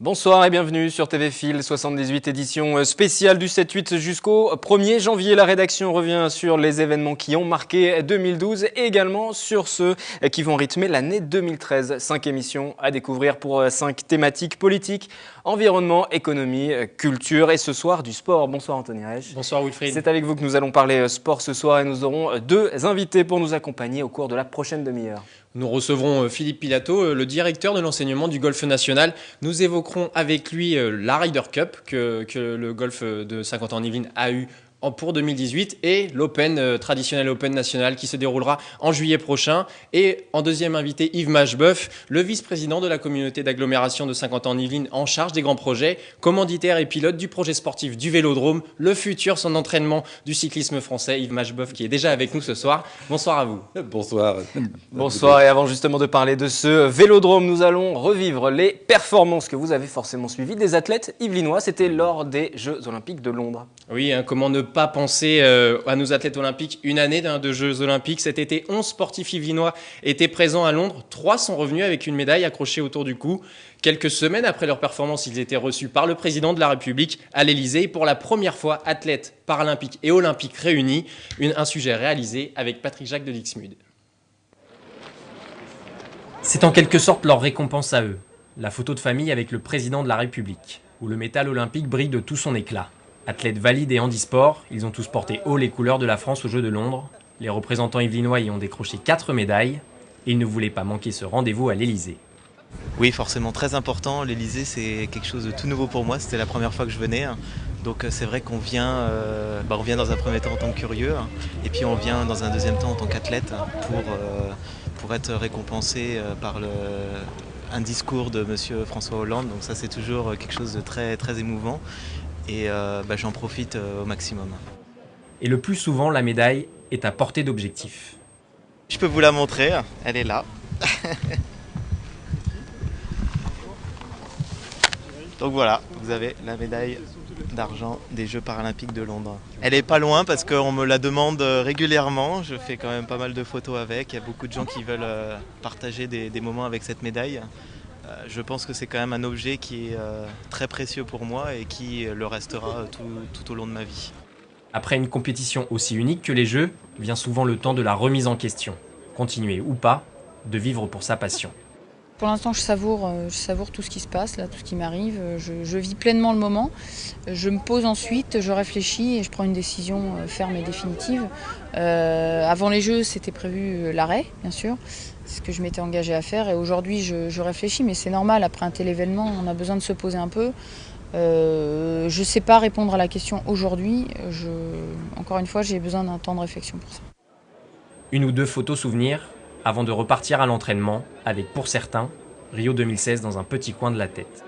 Bonsoir et bienvenue sur TV Fil 78, édition spéciale du 7-8 jusqu'au 1er janvier. La rédaction revient sur les événements qui ont marqué 2012 et également sur ceux qui vont rythmer l'année 2013. 5 émissions à découvrir pour 5 thématiques politiques, environnement, économie, culture et ce soir du sport. Bonsoir Anthony Reich. Bonsoir Wilfried. C'est avec vous que nous allons parler sport ce soir et nous aurons 2 invités pour nous accompagner au cours de la prochaine demi-heure. Nous recevrons Philippe Pilato, le directeur de l'enseignement du golf national. Nous évoquerons avec lui la Ryder Cup que le golf de Saint-Quentin-en-Yvelines a eu pour 2018 et l'Open, traditionnel Open national qui se déroulera en juillet prochain. Et en deuxième invité, Yves Macheboeuf, le vice-président de la communauté d'agglomération de Saint-Quentin-en-Yvelines en charge des grands projets, commanditaire et pilote du projet sportif du Vélodrome, le futur son entraînement du cyclisme français. Yves Macheboeuf qui est déjà avec nous ce soir. Bonsoir à vous. Bonsoir. Bonsoir, et avant justement de parler de ce Vélodrome, nous allons revivre les performances que vous avez forcément suivies des athlètes yvelinois. C'était lors des Jeux Olympiques de Londres. Oui, comment ne pas penser à nos athlètes olympiques. Une année de Jeux Olympiques. Cet été, 11 sportifs yvelinois étaient présents à Londres. 3 sont revenus avec une médaille accrochée autour du cou. Quelques semaines après leur performance, ils étaient reçus par le président de la République à l'Élysée. Pour la première fois, athlètes paralympiques et olympiques réunis. Un sujet réalisé avec Patrick Jacques de Dixmude. C'est en quelque sorte leur récompense à eux. La photo de famille avec le président de la République, où le métal olympique brille de tout son éclat. Athlètes valides et handisport, ils ont tous porté haut les couleurs de la France aux Jeux de Londres. Les représentants yvelinois y ont décroché 4 médailles et ils ne voulaient pas manquer ce rendez-vous à l'Élysée. Oui, forcément très important. L'Élysée, c'est quelque chose de tout nouveau pour moi. C'était la première fois que je venais. Donc c'est vrai qu'on vient, on vient dans un premier temps en tant que curieux et puis on vient dans un deuxième temps en tant qu'athlète pour être récompensé par un discours de Monsieur François Hollande. Donc ça, c'est toujours quelque chose de très, très émouvant. Et j'en profite au maximum. Et le plus souvent, la médaille est à portée d'objectif. Je peux vous la montrer, elle est là. Donc voilà, vous avez la médaille d'argent des Jeux paralympiques de Londres. Elle est pas loin parce qu'on me la demande régulièrement, je fais quand même pas mal de photos avec, il y a beaucoup de gens qui veulent partager des moments avec cette médaille. Je pense que c'est quand même un objet qui est très précieux pour moi et qui le restera tout au long de ma vie. Après une compétition aussi unique que les Jeux, vient souvent le temps de la remise en question. Continuer ou pas, de vivre pour sa passion. Pour l'instant, je savoure tout ce qui se passe, là, tout ce qui m'arrive. Je vis pleinement le moment. Je me pose ensuite, je réfléchis et je prends une décision ferme et définitive. Avant les Jeux, c'était prévu l'arrêt, bien sûr. C'est ce que je m'étais engagée à faire. Et aujourd'hui, je réfléchis, mais c'est normal. Après un tel événement, on a besoin de se poser un peu. Je ne sais pas répondre à la question aujourd'hui. Encore une fois, j'ai besoin d'un temps de réflexion pour ça. Une ou 2 photos souvenirs avant de repartir à l'entraînement avec, pour certains, Rio 2016 dans un petit coin de la tête.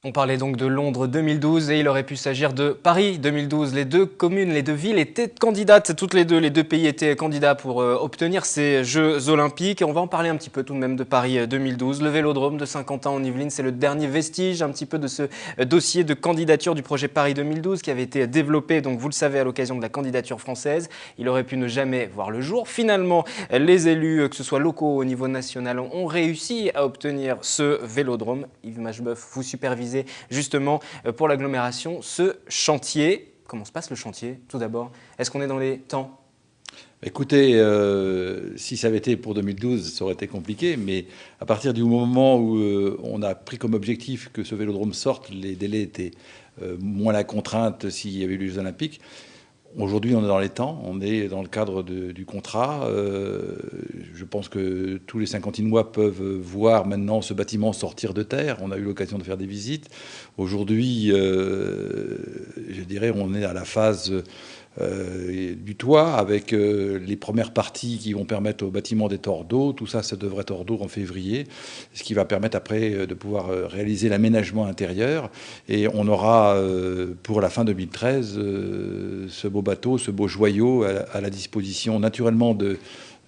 On parlait donc de Londres 2012 et il aurait pu s'agir de Paris 2012. Les 2 communes, les 2 villes étaient candidates, toutes les 2. Les 2 pays étaient candidats pour obtenir ces Jeux Olympiques. Et on va en parler un petit peu tout de même de Paris 2012. Le Vélodrome de Saint-Quentin-en-Yvelines, c'est le dernier vestige un petit peu de ce dossier de candidature du projet Paris 2012 qui avait été développé, donc vous le savez, à l'occasion de la candidature française. Il aurait pu ne jamais voir le jour. Finalement, les élus, que ce soit locaux au niveau national, ont réussi à obtenir ce Vélodrome. Yves Macheboeuf, vous supervisez justement pour l'agglomération ce chantier. Comment se passe le chantier tout d'abord? Est-ce qu'on est dans les temps? Écoutez, si ça avait été pour 2012, ça aurait été compliqué, mais à partir du moment où on a pris comme objectif que ce vélodrome sorte, les délais étaient moins la contrainte s'il y avait eu les Jeux Olympiques. Aujourd'hui, on est dans les temps, on est dans le cadre du contrat. Je pense que tous les Saint-Quentinois peuvent voir maintenant ce bâtiment sortir de terre. On a eu l'occasion de faire des visites. Aujourd'hui, je dirais, on est à la phase du toit avec les premières parties qui vont permettre au bâtiment d'être hors d'eau. Tout ça, ça devrait être hors d'eau en février, ce qui va permettre après de pouvoir réaliser l'aménagement intérieur. Et on aura pour la fin 2013 ce beau bateau, ce beau joyau à la disposition naturellement de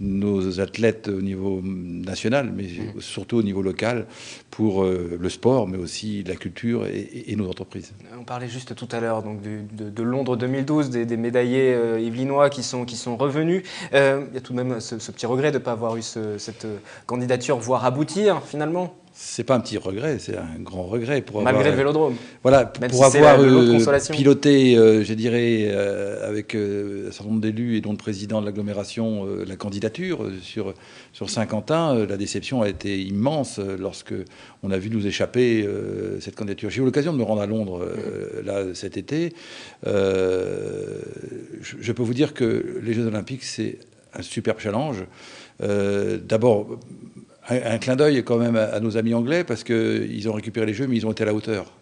nos athlètes au niveau national, mais surtout au niveau local, pour le sport, mais aussi la culture et nos entreprises. On parlait juste tout à l'heure de Londres 2012, des médaillés yvelinois qui sont revenus. Il y a tout de même ce petit regret de ne pas avoir eu cette candidature, voire aboutir finalement. C'est pas un petit regret, c'est un grand regret. Malgré le Vélodrome. Voilà, Même pour si avoir le lot de consolation. piloté, je dirais, avec un certain nombre d'élus et dont le président de l'agglomération, la candidature sur Saint-Quentin, la déception a été immense lorsque on a vu nous échapper cette candidature. J'ai eu l'occasion de me rendre à Londres là cet été. Je peux vous dire que les Jeux Olympiques, c'est un superbe challenge. D'abord, un clin d'œil quand même à nos amis anglais, parce qu'ils ont récupéré les Jeux, mais ils ont été à la hauteur.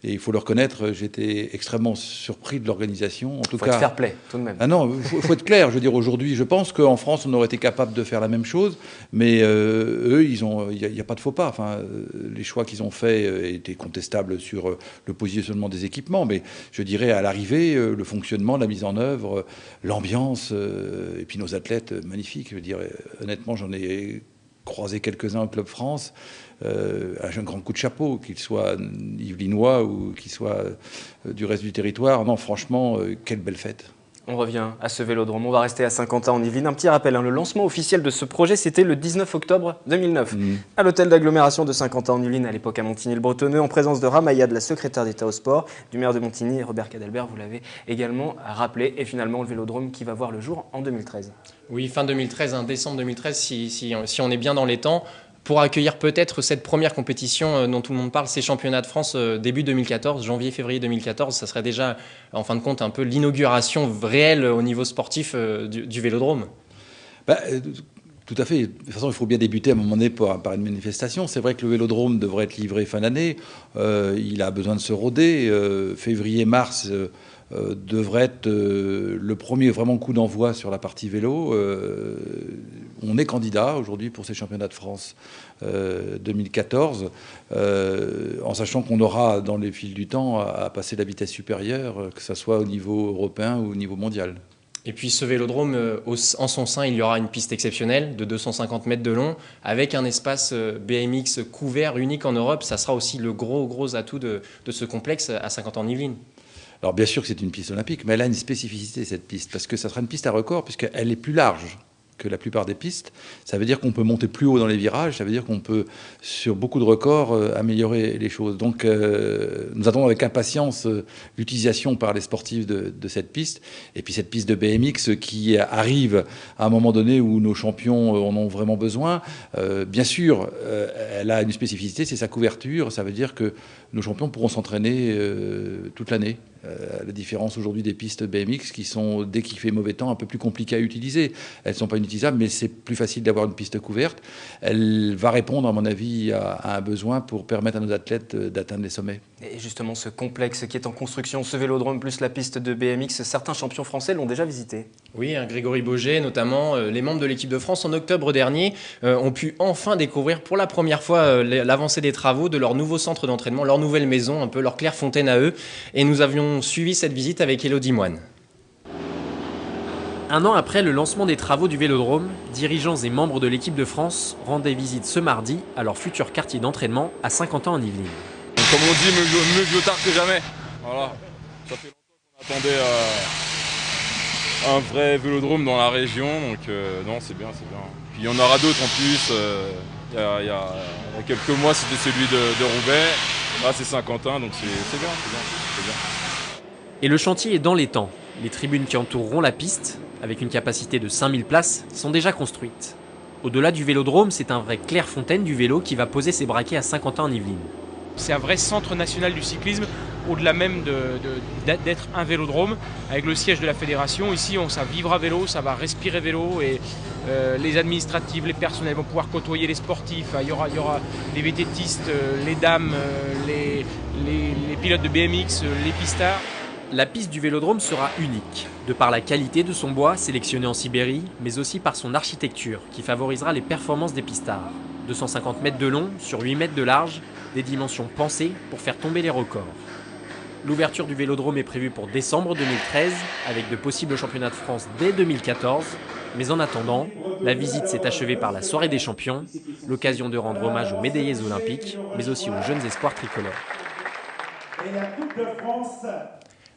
Et il faut le reconnaître, j'étais extrêmement surpris de l'organisation. En tout cas, faut être fair play, tout de même. Ah non, faut être clair. Je veux dire, aujourd'hui, je pense qu'en France, on aurait été capable de faire la même chose, mais eux, il n'y a pas de faux pas. Enfin, les choix qu'ils ont faits étaient contestables sur le positionnement des équipements, mais je dirais à l'arrivée, le fonctionnement, la mise en œuvre, l'ambiance, et puis nos athlètes magnifiques. Je veux dire, honnêtement, j'en ai croisé quelques-uns au Club France, un grand coup de chapeau, qu'il soit yvelinois ou qu'il soit du reste du territoire. Non, franchement, quelle belle fête. On revient à ce vélodrome. On va rester à Saint-Quentin en Yvelines. Un petit rappel, le lancement officiel de ce projet, c'était le 19 octobre 2009, à l'hôtel d'agglomération de Saint-Quentin en Yvelines, à l'époque à Montigny-le-Bretonneux, en présence de Ramaya, de la secrétaire d'État au sport, du maire de Montigny, Robert Cadalbert, vous l'avez également rappelé. Et finalement, le vélodrome qui va voir le jour en 2013. Oui, fin 2013, décembre 2013, si on est bien dans les temps, pour accueillir peut-être cette première compétition dont tout le monde parle, ces championnats de France début 2014, janvier-février 2014. Ça serait déjà, en fin de compte, un peu l'inauguration réelle au niveau sportif du vélodrome. Tout à fait. De toute façon, il faut bien débuter à un moment donné par une manifestation. C'est vrai que le vélodrome devrait être livré fin d'année. Il a besoin de se roder. Février-mars devrait être le premier vraiment coup d'envoi sur la partie vélo. On est candidat aujourd'hui pour ces championnats de France 2014, en sachant qu'on aura dans les fils du temps à passer la vitesse supérieure, que ce soit au niveau européen ou au niveau mondial. Et puis ce vélodrome, en son sein, il y aura une piste exceptionnelle de 250 mètres de long, avec un espace BMX couvert unique en Europe. Ça sera aussi le gros atout de ce complexe à Saint-Quentin-en-Yvelines. Alors bien sûr que c'est une piste olympique, mais elle a une spécificité, cette piste, parce que ça sera une piste à record, puisqu'elle est plus large que la plupart des pistes. Ça veut dire qu'on peut monter plus haut dans les virages, ça veut dire qu'on peut, sur beaucoup de records, améliorer les choses. Donc nous attendons avec impatience l'utilisation par les sportifs de cette piste. Et puis cette piste de BMX qui arrive à un moment donné où nos champions en ont vraiment besoin. Bien sûr, elle a une spécificité, c'est sa couverture. Ça veut dire que nos champions pourront s'entraîner toute l'année. La différence aujourd'hui des pistes BMX qui sont, dès qu'il fait mauvais temps, un peu plus compliquées à utiliser. Elles ne sont pas inutilisables, mais c'est plus facile d'avoir une piste couverte. Elle va répondre, à mon avis, à un besoin pour permettre à nos athlètes d'atteindre les sommets. Et justement, ce complexe qui est en construction, ce vélodrome plus la piste de BMX, certains champions français l'ont déjà visité. Oui, Grégory Boget notamment, les membres de l'équipe de France en octobre dernier ont pu enfin découvrir pour la première fois l'avancée des travaux de leur nouveau centre d'entraînement, leur nouvelle maison, un peu leur Clairefontaine à eux. Et nous avions suivi cette visite avec Élodie Moine. Un an après le lancement des travaux du vélodrome, dirigeants et membres de l'équipe de France rendaient visite ce mardi à leur futur quartier d'entraînement à Saint-Quentin-en-Yvelines. Comme on dit, mieux vaut tard que jamais. Voilà. Ça fait longtemps qu'on attendait un vrai vélodrome dans la région, donc non, c'est bien, c'est bien. Puis il y en aura d'autres en plus. Il y a quelques mois, c'était celui de Roubaix. Là, c'est Saint-Quentin, donc c'est bien, c'est bien. Et le chantier est dans les temps. Les tribunes qui entoureront la piste, avec une capacité de 5000 places, sont déjà construites. Au-delà du vélodrome, c'est un vrai Clairefontaine du vélo qui va poser ses braquets à Saint-Quentin-en-Yvelines. C'est un vrai centre national du cyclisme, au-delà même d'être un vélodrome, avec le siège de la fédération. Ici, ça vivra vélo, ça va respirer vélo, et les administratifs, les personnels vont pouvoir côtoyer les sportifs. Il y aura les vététistes, les dames, les pilotes de BMX, les pistards. La piste du vélodrome sera unique, de par la qualité de son bois sélectionné en Sibérie, mais aussi par son architecture qui favorisera les performances des pistards. 250 mètres de long sur 8 mètres de large, des dimensions pensées pour faire tomber les records. L'ouverture du vélodrome est prévue pour décembre 2013, avec de possibles championnats de France dès 2014. Mais en attendant, la visite s'est achevée par la soirée des champions, l'occasion de rendre hommage aux médaillés olympiques, mais aussi aux jeunes espoirs tricolores.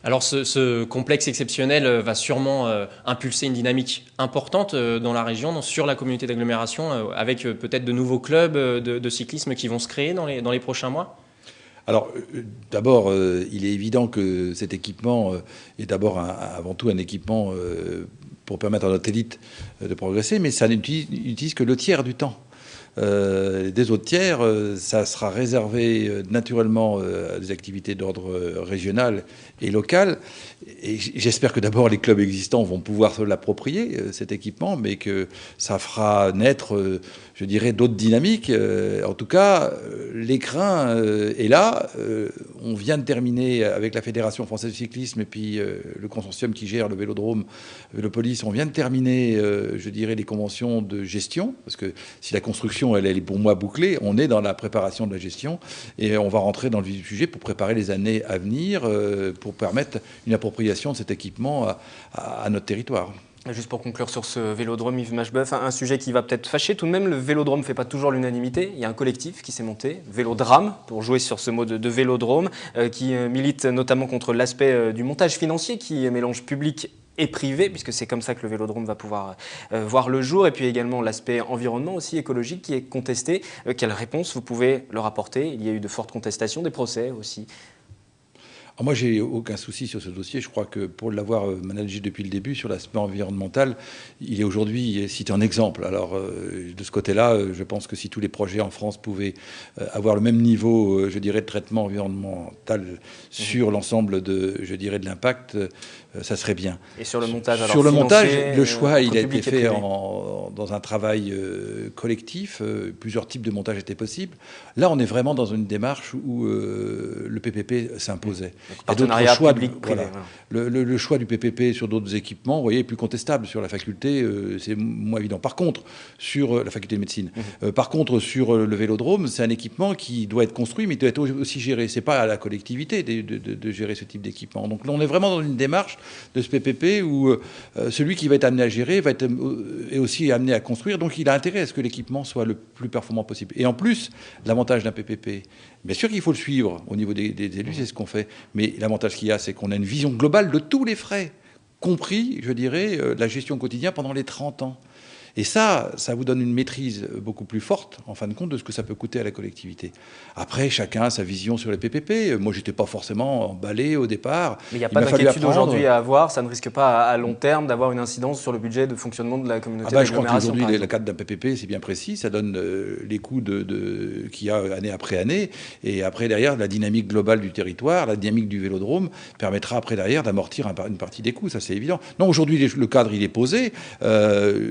Alors ce complexe exceptionnel va sûrement impulser une dynamique importante dans la région, sur la communauté d'agglomération, avec peut-être de nouveaux clubs de cyclisme qui vont se créer dans les prochains mois. Alors, d'abord, il est évident que cet équipement est d'abord avant tout un équipement pour permettre à notre élite de progresser, mais ça n'utilise que le tiers du temps. Des autres tiers, ça sera réservé naturellement à des activités d'ordre régional et local. Et j'espère que d'abord les clubs existants vont pouvoir se l'approprier, cet équipement, mais que ça fera naître, je dirais, d'autres dynamiques. En tout cas, l'écrin est là. On vient de terminer avec la Fédération française de cyclisme et puis le consortium qui gère le vélodrome Vélopolis. On vient de terminer, je dirais, les conventions de gestion, parce que si la construction elle est pour moi bouclée, on est dans la préparation de la gestion et on va rentrer dans le vif du sujet pour préparer les années à venir, pour permettre une appropriation de cet équipement à notre territoire. Juste pour conclure sur ce vélodrome, Yves Machebeuf, un sujet qui va peut-être fâcher tout de même, le vélodrome ne fait pas toujours l'unanimité. Il y a un collectif qui s'est monté, Vélodrame, pour jouer sur ce mot de vélodrome, qui milite notamment contre l'aspect du montage financier qui mélange public et privé, puisque c'est comme ça que le vélodrome va pouvoir voir le jour, et puis également l'aspect environnement aussi écologique qui est contesté. Quelle réponse vous pouvez leur apporter? Il y a eu de fortes contestations, des procès aussi. Alors moi, j'ai aucun souci sur ce dossier. Je crois que pour l'avoir managé depuis le début sur l'aspect environnemental, il est aujourd'hui cité en exemple. Alors, de ce côté-là, je pense que si tous les projets en France pouvaient avoir le même niveau, je dirais, de traitement environnemental sur l'ensemble de, je dirais, de l'impact, ça serait bien. Et sur le montage, alors sur le montage, le choix, il a été fait dans un travail collectif. Plusieurs types de montages étaient possibles. Là, on est vraiment dans une démarche où le PPP s'imposait. Partenariat public-privé. Voilà. Le choix du PPP sur d'autres équipements, vous voyez, est plus contestable. Sur la faculté, c'est moins évident. Par contre, sur la faculté de médecine, par contre, sur le vélodrome, c'est un équipement qui doit être construit, mais qui doit être aussi géré. C'est pas à la collectivité de gérer ce type d'équipement. Donc là, on est vraiment dans une démarche de ce PPP où celui qui va être amené à gérer est aussi amené à construire. Donc il a intérêt à ce que l'équipement soit le plus performant possible. Et en plus, l'avantage d'un PPP, bien sûr qu'il faut le suivre au niveau des élus, c'est ce qu'on fait. Mais l'avantage qu'il y a, c'est qu'on a une vision globale de tous les frais, compris, je dirais, la gestion quotidienne pendant les 30 ans. Et ça vous donne une maîtrise beaucoup plus forte, en fin de compte, de ce que ça peut coûter à la collectivité. Après, chacun a sa vision sur les PPP. Moi, j'étais pas forcément emballé au départ. Mais il n'y a pas d'inquiétude aujourd'hui à avoir. Ça ne risque pas, à long terme, d'avoir une incidence sur le budget de fonctionnement de la communauté d'agglomération. Je crois qu'aujourd'hui, le cadre d'un PPP, c'est bien précis. Ça donne les coûts qu'il y a année après année. Et après, derrière, la dynamique globale du territoire, la dynamique du vélodrome, permettra après, derrière, d'amortir une partie des coûts. Ça, c'est évident. Non, aujourd'hui, le cadre, il est posé.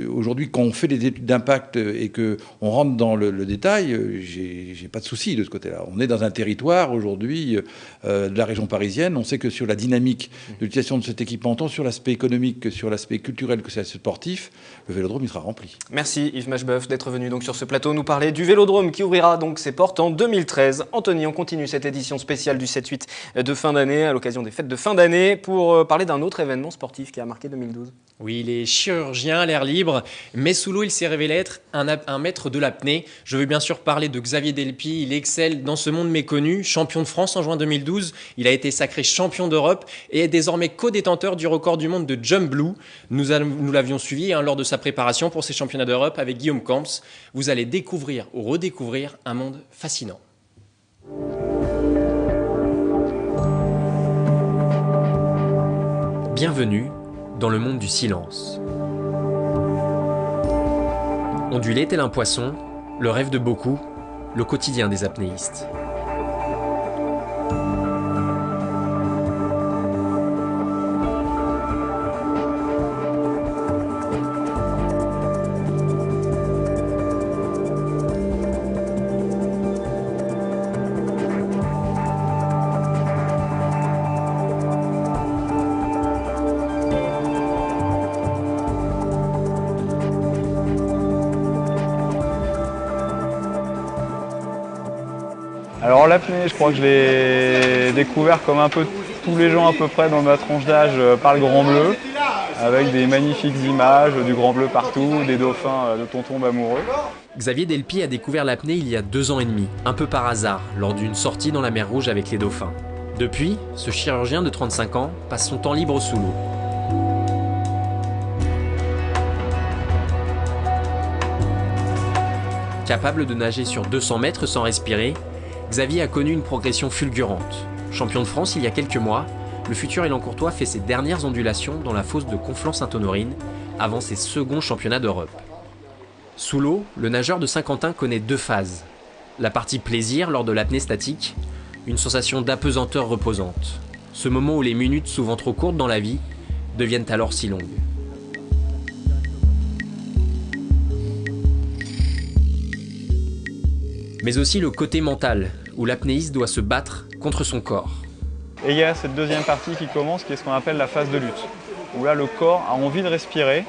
Aujourd'hui, quand on fait des études d'impact et qu'on rentre dans le détail, j'ai pas de souci de ce côté-là. On est dans un territoire aujourd'hui de la région parisienne. On sait que sur la dynamique de l'utilisation de cet équipement, tant sur l'aspect économique que sur l'aspect culturel que sur l'aspect sportif, le vélodrome il sera rempli. Merci Yves Machebeuf d'être venu donc sur ce plateau nous parler du vélodrome qui ouvrira donc ses portes en 2013. Anthony, on continue cette édition spéciale du 7-8 de fin d'année à l'occasion des fêtes de fin d'année pour parler d'un autre événement sportif qui a marqué 2012. Oui, les chirurgiens à l'air libre, mais sous l'eau, il s'est révélé être un maître de l'apnée. Je veux bien sûr parler de Xavier Delpy. Il excelle dans ce monde méconnu, champion de France en juin 2012. Il a été sacré champion d'Europe et est désormais co-détenteur du record du monde de Jump Blue. Nous l'avions suivi lors de sa préparation pour ces championnats d'Europe avec Guillaume Camps. Vous allez découvrir ou redécouvrir un monde fascinant. Bienvenue dans le monde du silence. Ondulé tel un poisson, le rêve de beaucoup, le quotidien des apnéistes. Alors l'apnée, je crois que je l'ai découvert comme un peu tous les gens à peu près dans ma tranche d'âge par le Grand Bleu, avec des magnifiques images du Grand Bleu partout, des dauphins de tonton amoureux. Xavier Delpy a découvert l'apnée il y a 2 ans et demi, un peu par hasard, lors d'une sortie dans la mer Rouge avec les dauphins. Depuis, ce chirurgien de 35 ans passe son temps libre sous l'eau. Capable de nager sur 200 mètres sans respirer, Xavier a connu une progression fulgurante. Champion de France il y a quelques mois, le futur Élan-Courtois fait ses dernières ondulations dans la fosse de Conflans-Sainte-Honorine avant ses seconds championnats d'Europe. Sous l'eau, le nageur de Saint-Quentin connaît 2 phases. La partie plaisir lors de l'apnée statique, une sensation d'apesanteur reposante. Ce moment où les minutes souvent trop courtes dans la vie deviennent alors si longues. Mais aussi le côté mental, où l'apnéiste doit se battre contre son corps. Et il y a cette deuxième partie qui commence, qui est ce qu'on appelle la phase de lutte, où là le corps a envie de respirer,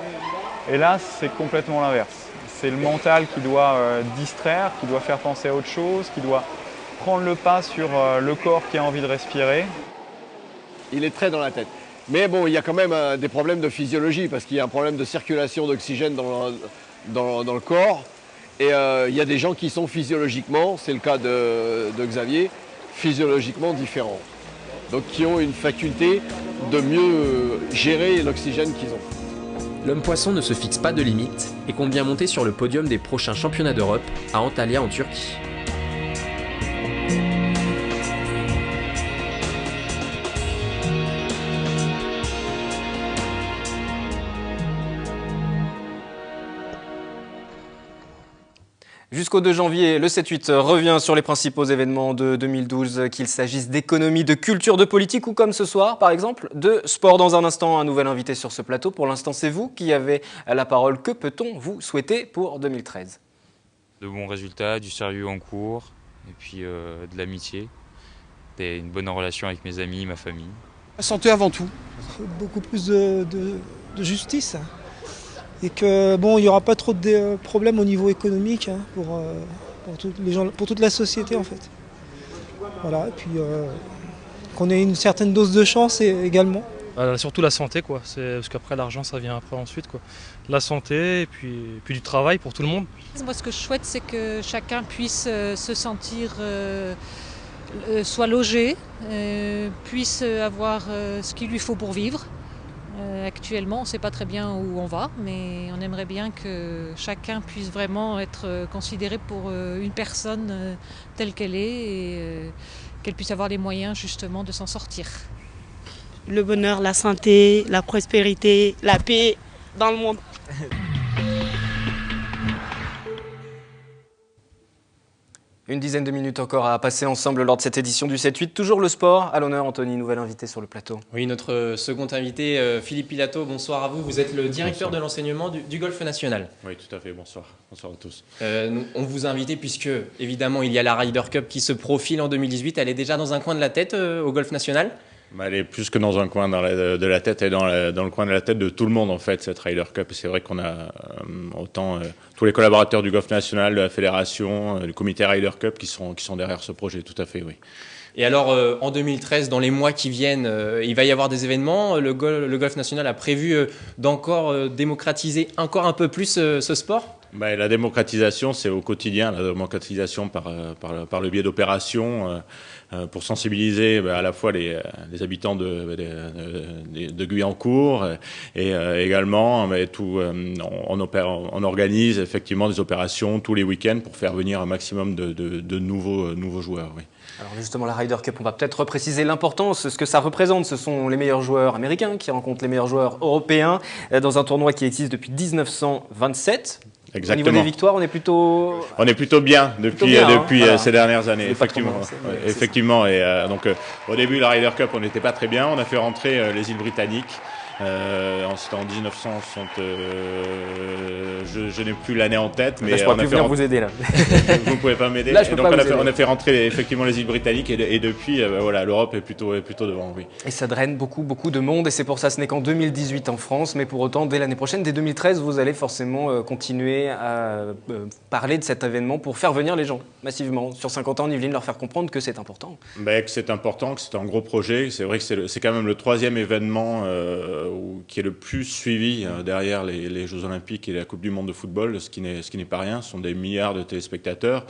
et là c'est complètement l'inverse. C'est le mental qui doit distraire, qui doit faire penser à autre chose, qui doit prendre le pas sur le corps qui a envie de respirer. Il est très dans la tête. Mais bon, il y a quand même des problèmes de physiologie, parce qu'il y a un problème de circulation d'oxygène dans le corps. Et il y a des gens qui sont physiologiquement, c'est le cas de Xavier, physiologiquement différents. Donc qui ont une faculté de mieux gérer l'oxygène qu'ils ont. L'homme poisson ne se fixe pas de limite et compte bien monter sur le podium des prochains championnats d'Europe à Antalya en Turquie. Jusqu'au 2 janvier, le 7-8 revient sur les principaux événements de 2012, qu'il s'agisse d'économie, de culture, de politique ou comme ce soir, par exemple, de sport. Dans un instant, un nouvel invité sur ce plateau. Pour l'instant, c'est vous qui avez la parole. Que peut-on vous souhaiter pour 2013 ? De bons résultats, du sérieux en cours, et puis de l'amitié, et une bonne relation avec mes amis, ma famille. La santé avant tout. Beaucoup plus de justice. Et que bon, il n'y aura pas trop de problèmes au niveau économique pour les gens, pour toute la société en fait. Voilà, et puis qu'on ait une certaine dose de chance également. Surtout la santé, quoi. Parce qu'après l'argent ça vient après ensuite, quoi. La santé et puis du travail pour tout le monde. Moi ce que je souhaite c'est que chacun puisse se sentir soit logé, puisse avoir ce qu'il lui faut pour vivre. Actuellement, on ne sait pas très bien où on va, mais on aimerait bien que chacun puisse vraiment être considéré pour une personne telle qu'elle est et qu'elle puisse avoir les moyens justement de s'en sortir. Le bonheur, la santé, la prospérité, la paix dans le monde. Une dizaine de minutes encore à passer ensemble lors de cette édition du 7-8. Toujours le sport. À l'honneur, Anthony, nouvel invité sur le plateau. Oui, notre second invité, Philippe Pilato, bonsoir à vous. Vous êtes le directeur de l'enseignement du golf national. Oui, tout à fait. Bonsoir. Bonsoir à tous. On vous a invité puisque, évidemment, il y a la Ryder Cup qui se profile en 2018. Elle est déjà dans un coin de la tête au golf national ? Elle est plus que dans un coin de la tête, elle est dans le coin de la tête de tout le monde en fait, cette Ryder Cup. C'est vrai qu'on a autant tous les collaborateurs du golf national, de la fédération, du comité Ryder Cup qui sont derrière ce projet, tout à fait, oui. Et alors, en 2013, dans les mois qui viennent, il va y avoir des événements. Le golf national a prévu d'encore démocratiser encore un peu plus ce sport ? La démocratisation, c'est au quotidien, la démocratisation par le biais d'opérations pour sensibiliser à la fois les habitants de Guyancourt et également on organise effectivement des opérations tous les week-ends pour faire venir un maximum de nouveaux joueurs. Oui. Alors justement, la Ryder Cup, on va peut-être repréciser l'importance, ce que ça représente. Ce sont les meilleurs joueurs américains qui rencontrent les meilleurs joueurs européens dans un tournoi qui existe depuis 1927. Exactement. Au niveau des victoires, on est plutôt bien depuis voilà. Ces dernières années, effectivement. Effectivement. Et donc au début, la Ryder Cup, on n'était pas très bien. On a fait rentrer les îles Britanniques. C'était en 1960. Je n'ai plus l'année en tête, mais là, je ne pourrais plus venir vous aider là. Vous ne pouvez pas m'aider. Là, je peux donc pas on a fait rentrer effectivement les îles Britanniques et depuis, voilà, l'Europe est plutôt devant. Oui. Et ça draine beaucoup de monde et c'est pour ça ce n'est qu'en 2018 en France, mais pour autant dès l'année prochaine, dès 2013, vous allez forcément continuer à parler de cet événement pour faire venir les gens massivement sur Saint-Quentin-en-Yvelines, leur faire comprendre que c'est important. Que c'est important, que c'est un gros projet. C'est vrai que c'est quand même le 3e événement qui est le plus suivi derrière les Jeux Olympiques et la Coupe du Monde de football, ce qui n'est pas rien. Ce sont des milliards de téléspectateurs.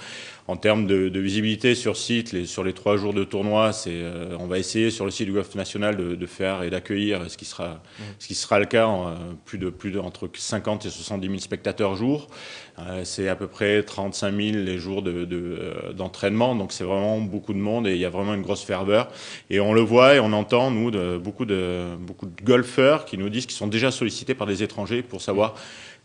En termes de visibilité sur site, sur les 3 jours de tournoi, on va essayer sur le site du Golf National de faire et d'accueillir ce qui sera le cas, plus de entre 50 et 70 000 spectateurs jour. C'est à peu près 35 000 les jours d'entraînement, donc c'est vraiment beaucoup de monde et il y a vraiment une grosse ferveur. Et on le voit et on entend, nous, beaucoup de golfeurs qui nous disent qu'ils sont déjà sollicités par des étrangers pour savoir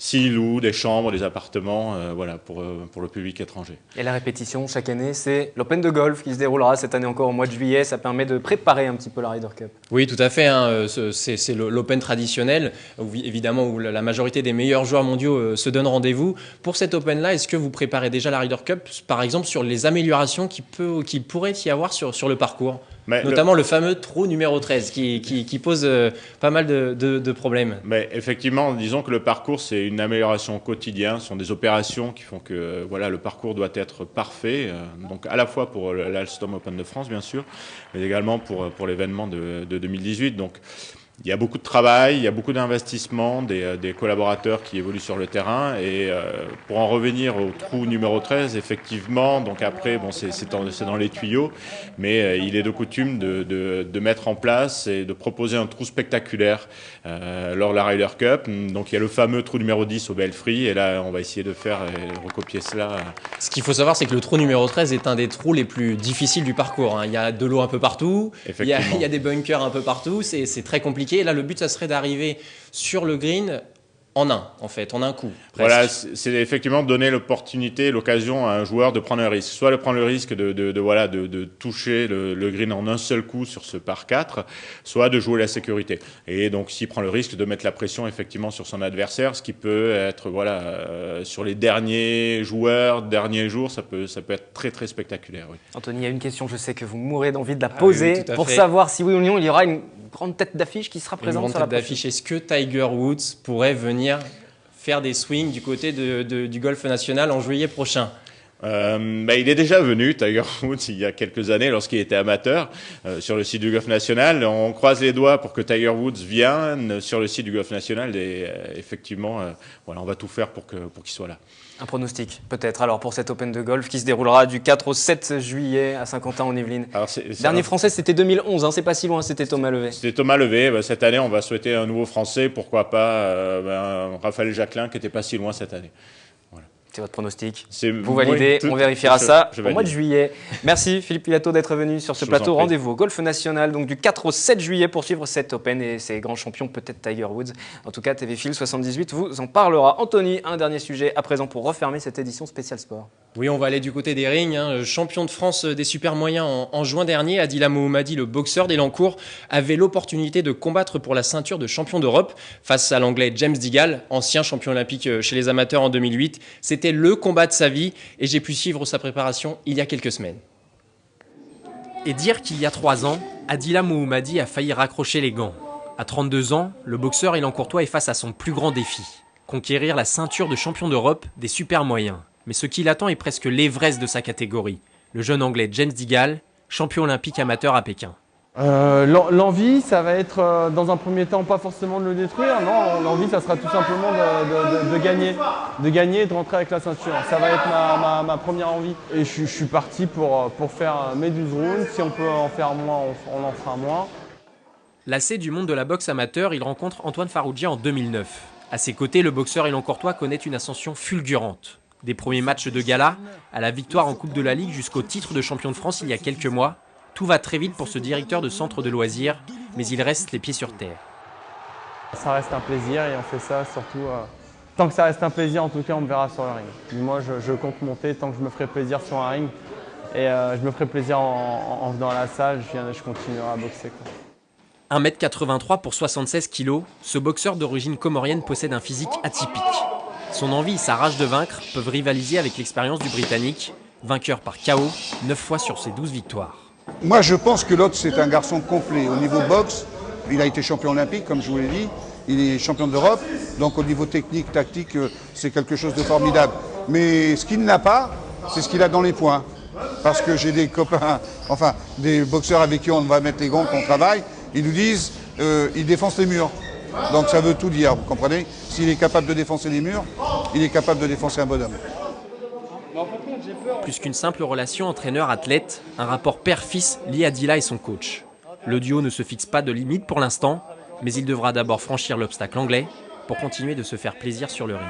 s'ils louent des chambres, des appartements, voilà, pour le public étranger. Et la répétition, chaque année, c'est l'Open de golf qui se déroulera cette année encore au mois de juillet. Ça permet de préparer un petit peu la Ryder Cup. Oui, tout à fait. Hein. C'est l'Open traditionnel, évidemment, où la majorité des meilleurs joueurs mondiaux se donnent rendez-vous. Pour cet Open-là, est-ce que vous préparez déjà la Ryder Cup, par exemple, sur les améliorations qu'il pourrait y avoir sur le parcours ? Notamment le fameux trou numéro 13 qui pose pas mal de problèmes. Mais effectivement, disons que le parcours, c'est une amélioration au quotidien. Ce sont des opérations qui font que voilà, le parcours doit être parfait. Donc à la fois pour l'Alstom Open de France, bien sûr, mais également pour l'événement de 2018. Donc il y a beaucoup de travail, il y a beaucoup d'investissements, des collaborateurs qui évoluent sur le terrain. Et pour en revenir au trou numéro 13, effectivement, donc après, bon, c'est dans les tuyaux, mais il est de coutume de mettre en place et de proposer un trou spectaculaire lors de la Ryder Cup. Donc il y a le fameux trou numéro 10 au Belfry, et là, on va essayer de recopier cela. Ce qu'il faut savoir, c'est que le trou numéro 13 est un des trous les plus difficiles du parcours. Hein. Il y a de l'eau un peu partout, il y a des bunkers un peu partout, c'est très compliqué. Et là, le but, ça serait d'arriver sur le green en un coup. Presque. Voilà, c'est effectivement donner l'occasion à un joueur de prendre un risque. Soit de prendre le risque de toucher le green en un seul coup sur ce par 4, soit de jouer la sécurité. Et donc, s'il prend le risque de mettre la pression effectivement sur son adversaire, ce qui peut être, sur les derniers jours, ça peut être très très spectaculaire. Oui. Anthony, il y a une question, je sais que vous mourrez d'envie de la poser, pour savoir si oui ou non il y aura une grande tête d'affiche qui sera présente sur la d'affiche. Est-ce que Tiger Woods pourrait venir faire des swings du côté du Golf National en juillet prochain? Il est déjà venu, Tiger Woods, il y a quelques années, lorsqu'il était amateur, sur le site du Golf National. On croise les doigts pour que Tiger Woods vienne sur le site du Golf National et effectivement, on va tout faire pour qu'il soit là. Un pronostic, peut-être, alors, pour cet Open de golf qui se déroulera du 4 au 7 juillet à Saint-Quentin en Yvelines. Dernier Français, c'était 2011, hein, c'est pas si loin, c'était Thomas Levé. C'était Thomas Levé. Cette année, on va souhaiter un nouveau Français, pourquoi pas Raphaël Jacquelin, qui n'était pas si loin cette année. Voilà. C'est votre pronostic. Vous validez, on vérifiera ça au mois de juillet. Merci Philippe Pilato d'être venu sur ce plateau. Rendez-vous au Golf National, donc du 4 au 7 juillet pour suivre cet Open et ses grands champions, peut-être Tiger Woods. En tout cas, TV Phil 78 vous en parlera. Anthony, un dernier sujet à présent pour refermer cette édition spéciale sport. Oui, on va aller du côté des rings. Champion de France des super moyens en juin dernier, Adila Mohammadi, le boxeur d'Elancourt, avait l'opportunité de combattre pour la ceinture de champion d'Europe face à l'anglais James Digal, ancien champion olympique chez les amateurs en 2008. C'était le combat de sa vie et j'ai pu suivre sa préparation il y a quelques semaines. Et dire qu'il y a 3 ans, Adila Mohammadi a failli raccrocher les gants. À 32 ans, le boxeur élancourtois est face à son plus grand défi, conquérir la ceinture de champion d'Europe des super moyens. Mais ce qui l'attend est presque l'Everest de sa catégorie. Le jeune anglais James Digal, champion olympique amateur à Pékin. L'envie, ça va être dans un premier temps pas forcément de le détruire, non, l'envie ça sera tout simplement de gagner et de rentrer avec la ceinture. Ça va être ma première envie. Et je suis parti pour faire mes 12 rounds, si on peut en faire moins, on en fera moins. Lassé du monde de la boxe amateur, il rencontre Antoine Faroudjian en 2009. À ses côtés, le boxeur élancourtois connaît une ascension fulgurante. Des premiers matchs de gala, à la victoire en Coupe de la Ligue jusqu'au titre de champion de France il y a quelques mois, tout va très vite pour ce directeur de centre de loisirs, mais il reste les pieds sur terre. Ça reste un plaisir et on fait ça surtout... Tant que ça reste un plaisir, en tout cas, on me verra sur le ring. Moi, je compte monter tant que je me ferai plaisir sur un ring. Et je me ferai plaisir en venant à la salle, je continuerai à boxer, quoi. 1m83 pour 76 kg, ce boxeur d'origine comorienne possède un physique atypique. Son envie et sa rage de vaincre peuvent rivaliser avec l'expérience du Britannique, vainqueur par KO 9 fois sur ses 12 victoires. Moi, je pense que l'autre, c'est un garçon complet. Au niveau boxe, il a été champion olympique, comme je vous l'ai dit. Il est champion d'Europe. Donc, au niveau technique, tactique, c'est quelque chose de formidable. Mais ce qu'il n'a pas, c'est ce qu'il a dans les poings. Parce que j'ai des copains, des boxeurs avec qui on va mettre les gants, qu'on travaille, ils nous disent, ils défoncent les murs. Donc ça veut tout dire, vous comprenez? S'il est capable de défoncer les murs, il est capable de défoncer un bonhomme. Plus qu'une simple relation entraîneur-athlète, un rapport père-fils lié à Dila et son coach. Le duo ne se fixe pas de limite pour l'instant, mais il devra d'abord franchir l'obstacle anglais pour continuer de se faire plaisir sur le ring.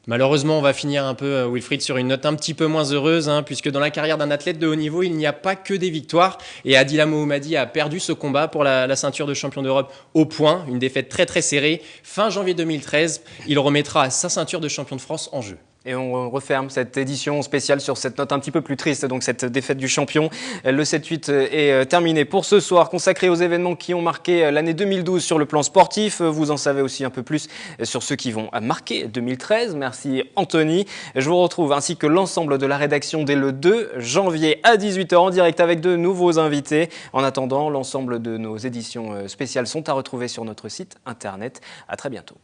Malheureusement, on va finir un peu, Wilfried, sur une note un petit peu moins heureuse, puisque dans la carrière d'un athlète de haut niveau, il n'y a pas que des victoires. Et Adila Mohammadi a perdu ce combat pour la ceinture de champion d'Europe au point, une défaite très très serrée. Fin janvier 2013, il remettra sa ceinture de champion de France en jeu. Et on referme cette édition spéciale sur cette note un petit peu plus triste, donc cette défaite du champion. Le 7-8 est terminé pour ce soir, consacré aux événements qui ont marqué l'année 2012 sur le plan sportif. Vous en savez aussi un peu plus sur ceux qui vont marquer 2013. Merci Anthony. Je vous retrouve ainsi que l'ensemble de la rédaction dès le 2 janvier à 18h en direct avec de nouveaux invités. En attendant, l'ensemble de nos éditions spéciales sont à retrouver sur notre site internet. À très bientôt.